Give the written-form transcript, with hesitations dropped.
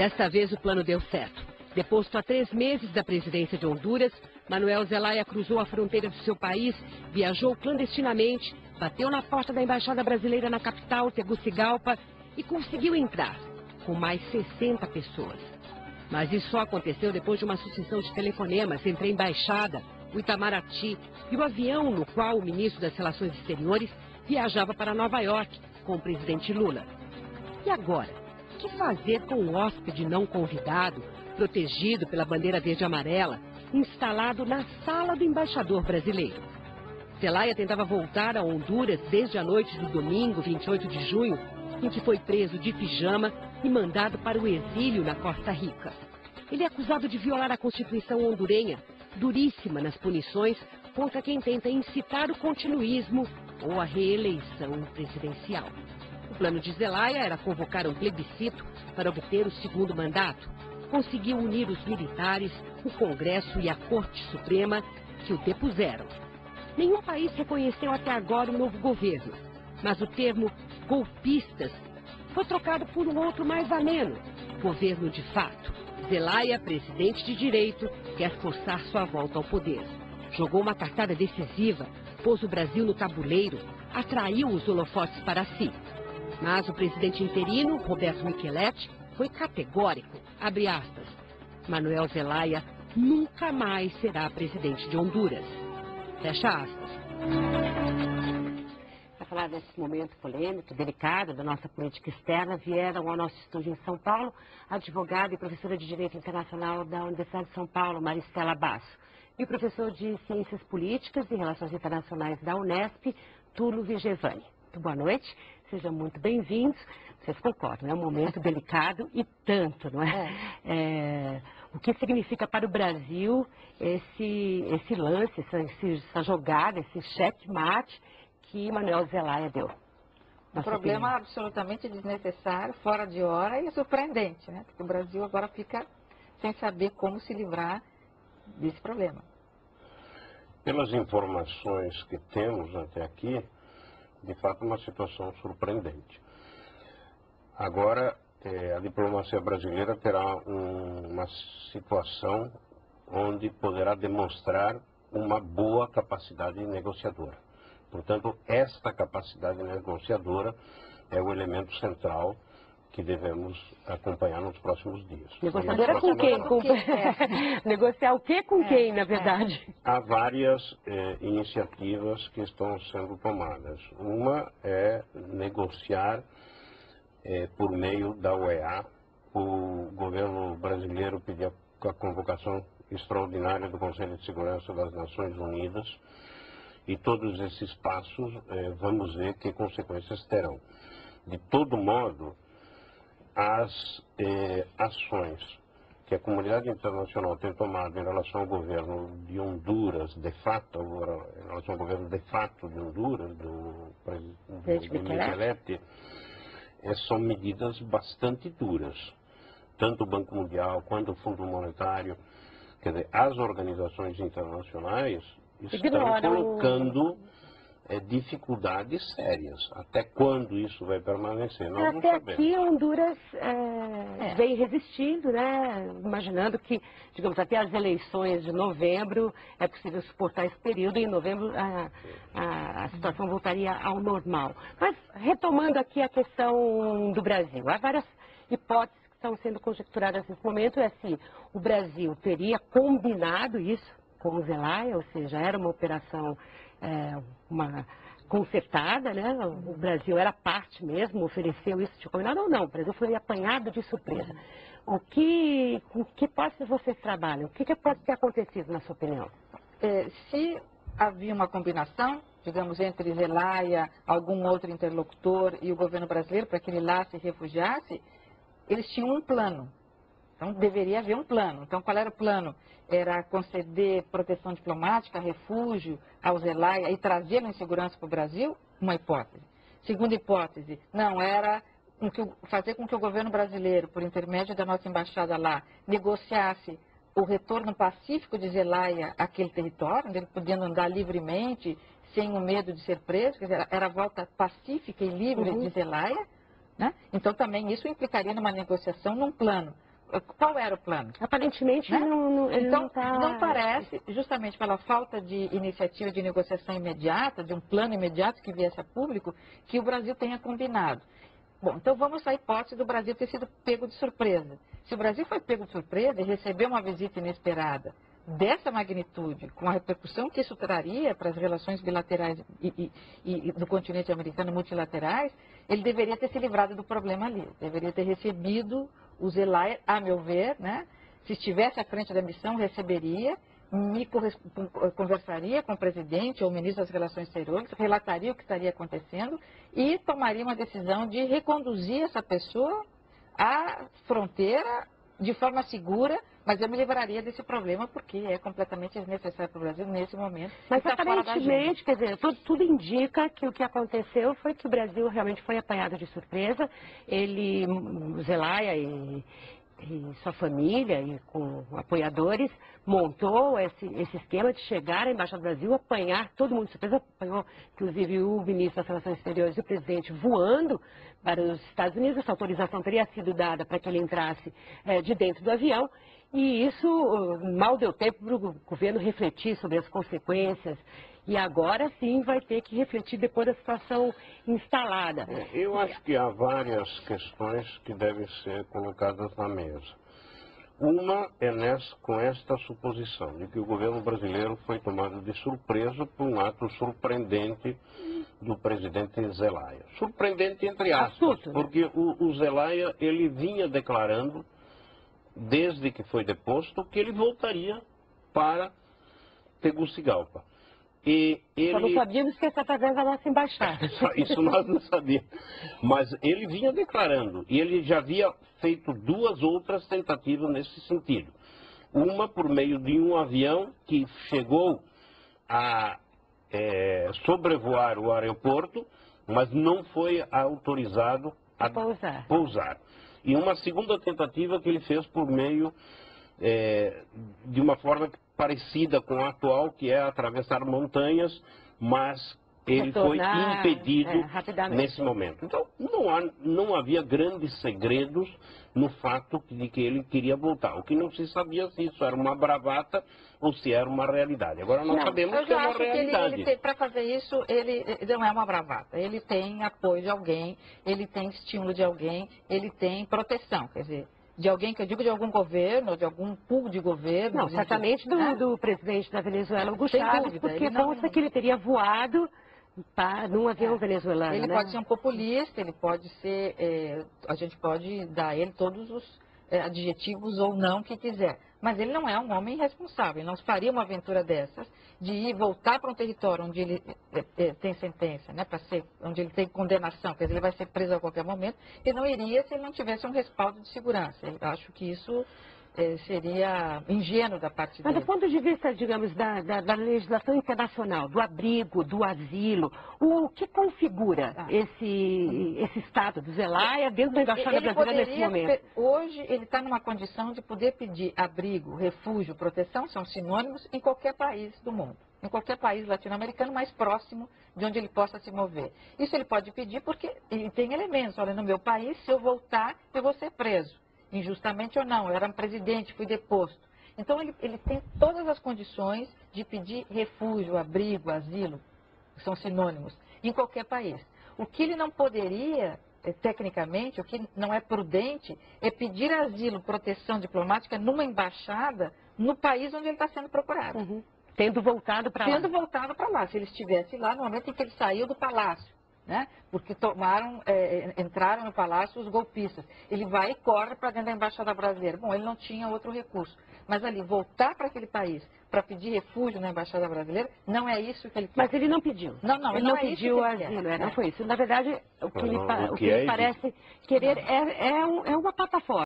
Desta vez o plano deu certo. Deposto há 3 meses da presidência de Honduras, Manuel Zelaya cruzou a fronteira do seu país, viajou clandestinamente, bateu na porta da embaixada brasileira na capital, Tegucigalpa, e conseguiu entrar, com mais 60 pessoas. Mas isso só aconteceu depois de uma sucessão de telefonemas entre a embaixada, o Itamaraty e o avião no qual o ministro das Relações Exteriores viajava para Nova York com o presidente Lula. E agora? O que fazer com o hóspede não convidado, protegido pela bandeira verde e amarela, instalado na sala do embaixador brasileiro? Zelaya tentava voltar a Honduras desde a noite do domingo, 28 de junho, em que foi preso de pijama e mandado para o exílio na Costa Rica. Ele é acusado de violar a Constituição hondurenha, duríssima nas punições contra quem tenta incitar o continuismo ou a reeleição presidencial. O plano de Zelaya era convocar um plebiscito para obter o segundo mandato. Conseguiu unir os militares, o Congresso e a Corte Suprema, que o depuseram. Nenhum país reconheceu até agora o novo governo, mas o termo golpistas foi trocado por um outro mais ameno, governo de fato. Zelaya, presidente de direito, quer forçar sua volta ao poder. Jogou uma cartada decisiva, pôs o Brasil no tabuleiro, atraiu os holofotes para si. Mas o presidente interino, Roberto Micheletti, foi categórico, abre aspas, Manuel Zelaya nunca mais será presidente de Honduras. Fecha aspas. Para falar desse momento polêmico, delicado da nossa política externa, vieram ao nosso estúdio em São Paulo a advogada e professora de Direito Internacional da Universidade de São Paulo, Maristela Basso, e o professor de Ciências Políticas e Relações Internacionais da Unesp, Túlio Vigevani. Muito boa noite, sejam muito bem-vindos. Vocês concordam, é um momento delicado e tanto, não é? O que significa para o Brasil esse lance, essa jogada, esse checkmate que Manuel Zelaya deu? Um problema absolutamente desnecessário, fora de hora e surpreendente, né? Porque o Brasil agora fica sem saber como se livrar desse problema. Pelas informações que temos até aqui, de fato, uma situação surpreendente. Agora, a diplomacia brasileira terá uma situação onde poderá demonstrar uma boa capacidade negociadora. Portanto, esta capacidade negociadora é o elemento central que devemos acompanhar nos próximos dias. Negociadora com quem? Negociar o quê com quem, na verdade? Há várias iniciativas que estão sendo tomadas. Uma é negociar por meio da OEA. O governo brasileiro pediu a convocação extraordinária do Conselho de Segurança das Nações Unidas e todos esses passos vamos ver que consequências terão. De todo modo, as ações que a comunidade internacional tem tomado em relação ao governo de Honduras, de fato, em relação ao governo de fato de Honduras, do Micheletti, são medidas bastante duras. Tanto o Banco Mundial quanto o Fundo Monetário, quer dizer, as organizações internacionais estão colocando dificuldades sérias. Até quando isso vai permanecer? Nós não sabemos. Até aqui Honduras vem resistindo, né? Imaginando que, digamos, até as eleições de novembro é possível suportar esse período e em novembro a situação voltaria ao normal. Mas retomando aqui a questão do Brasil, há várias hipóteses que estão sendo conjecturadas nesse momento, se o Brasil teria combinado isso com o Zelaya, ou seja, era uma operação concertada, né? O Brasil era parte mesmo, ofereceu isso de combinado ou não, o Brasil foi apanhado de surpresa. Com que hipóteses vocês trabalham? O que pode ter acontecido, na sua opinião? Se havia uma combinação, digamos, entre Zelaya, algum outro interlocutor e o governo brasileiro, para que ele lá se refugiasse, eles tinham um plano. Então, deveria haver um plano. Então, qual era o plano? Era conceder proteção diplomática, refúgio ao Zelaya e trazê-lo em segurança para o Brasil? Uma hipótese. Segunda hipótese, não, era fazer com que o governo brasileiro, por intermédio da nossa embaixada lá, negociasse o retorno pacífico de Zelaya àquele território, onde ele podendo andar livremente, sem o medo de ser preso, quer dizer, era a volta pacífica e livre de Zelaya, né? Então, também isso implicaria numa negociação, num plano. qual era o plano? Aparentemente, Né? ele então, não está... não parece, justamente pela falta de iniciativa de negociação imediata, de um plano imediato que viesse a público, que o Brasil tenha combinado. Bom, então vamos à hipótese do Brasil ter sido pego de surpresa. Se o Brasil foi pego de surpresa e recebeu uma visita inesperada dessa magnitude, com a repercussão que isso traria para as relações bilaterais e do continente americano multilaterais, ele deveria ter se livrado do problema ali. Deveria ter recebido o Zelaya, a meu ver, né? Se estivesse à frente da missão, receberia, conversaria com o presidente ou o ministro das Relações Exteriores, relataria o que estaria acontecendo e tomaria uma decisão de reconduzir essa pessoa à fronteira de forma segura, mas eu me livraria desse problema porque é completamente desnecessário para o Brasil nesse momento. Mas aparentemente, quer dizer, tudo indica que o que aconteceu foi que o Brasil realmente foi apanhado de surpresa. Ele, Zelaya e sua família e com apoiadores, montou esse esquema de chegar à Embaixada do Brasil, apanhar todo mundo de surpresa, apanhou inclusive o ministro das Relações Exteriores e o presidente voando para os Estados Unidos. Essa autorização teria sido dada para que ele entrasse de dentro do avião e isso mal deu tempo para o governo refletir sobre as consequências. E agora sim vai ter que refletir depois da situação instalada. Eu acho que há várias questões que devem ser colocadas na mesa. Uma é com esta suposição de que o governo brasileiro foi tomado de surpresa por um ato surpreendente do presidente Zelaya. Surpreendente entre aspas, porque o Zelaya ele vinha declarando, desde que foi deposto, que ele voltaria para Tegucigalpa. Só não sabíamos que essa através da nossa embaixada. Isso nós não sabíamos. Mas ele vinha declarando, e ele já havia feito 2 outras tentativas nesse sentido. Uma por meio de um avião que chegou a sobrevoar o aeroporto, mas não foi autorizado a pousar. E uma segunda tentativa que ele fez por meio de uma forma parecida com a atual, que é atravessar montanhas, mas ele foi impedido nesse momento. Então, não havia grandes segredos no fato de que ele queria voltar. O que não se sabia se isso era uma bravata ou se era uma realidade. Agora nós sabemos que é uma realidade. Para fazer isso, ele não é uma bravata. Ele tem apoio de alguém, ele tem estímulo de alguém, ele tem proteção, quer dizer, de alguém, que eu digo de algum governo, de algum pool de governo. Não, certamente do presidente da Venezuela, Hugo Chávez, porque consta que ele teria voado num avião venezuelano. Ele pode ser um populista, ele pode ser, a gente pode dar a ele todos os adjetivos ou não que quiser. Mas ele não é um homem irresponsável, ele não faria uma aventura dessas, de ir voltar para um território onde ele tem sentença, né, onde ele tem condenação, quer dizer, ele vai ser preso a qualquer momento, e não iria se ele não tivesse um respaldo de segurança. Eu acho que isso seria ingênuo da parte dele. Mas do ponto de vista, digamos, da legislação internacional, do abrigo, do asilo, o que configura esse estado do Zelaya dentro da Embaixada Brasileira nesse momento? Hoje ele está numa condição de poder pedir abrigo, refúgio, proteção, são sinônimos em qualquer país do mundo. Em qualquer país latino-americano mais próximo de onde ele possa se mover. Isso ele pode pedir porque ele tem elementos. Olha, no meu país, se eu voltar, eu vou ser preso. Injustamente ou não, eu era um presidente, fui deposto. Então ele tem todas as condições de pedir refúgio, abrigo, asilo, que são sinônimos, em qualquer país. O que ele não poderia, tecnicamente, o que não é prudente, é pedir asilo, proteção diplomática numa embaixada no país onde ele está sendo procurado. Uhum. Tendo voltado para lá. Tendo voltado para lá, se ele estivesse lá no momento em que ele saiu do palácio. Né? Porque entraram no palácio os golpistas. Ele vai e corre para dentro da Embaixada Brasileira. Bom, ele não tinha outro recurso. Mas ali, voltar para aquele país para pedir refúgio na Embaixada Brasileira, não é isso que ele quer. Mas ele não pediu. Não, ele não pediu asilo. Não foi isso. Na verdade, o que ele parece querer é uma plataforma.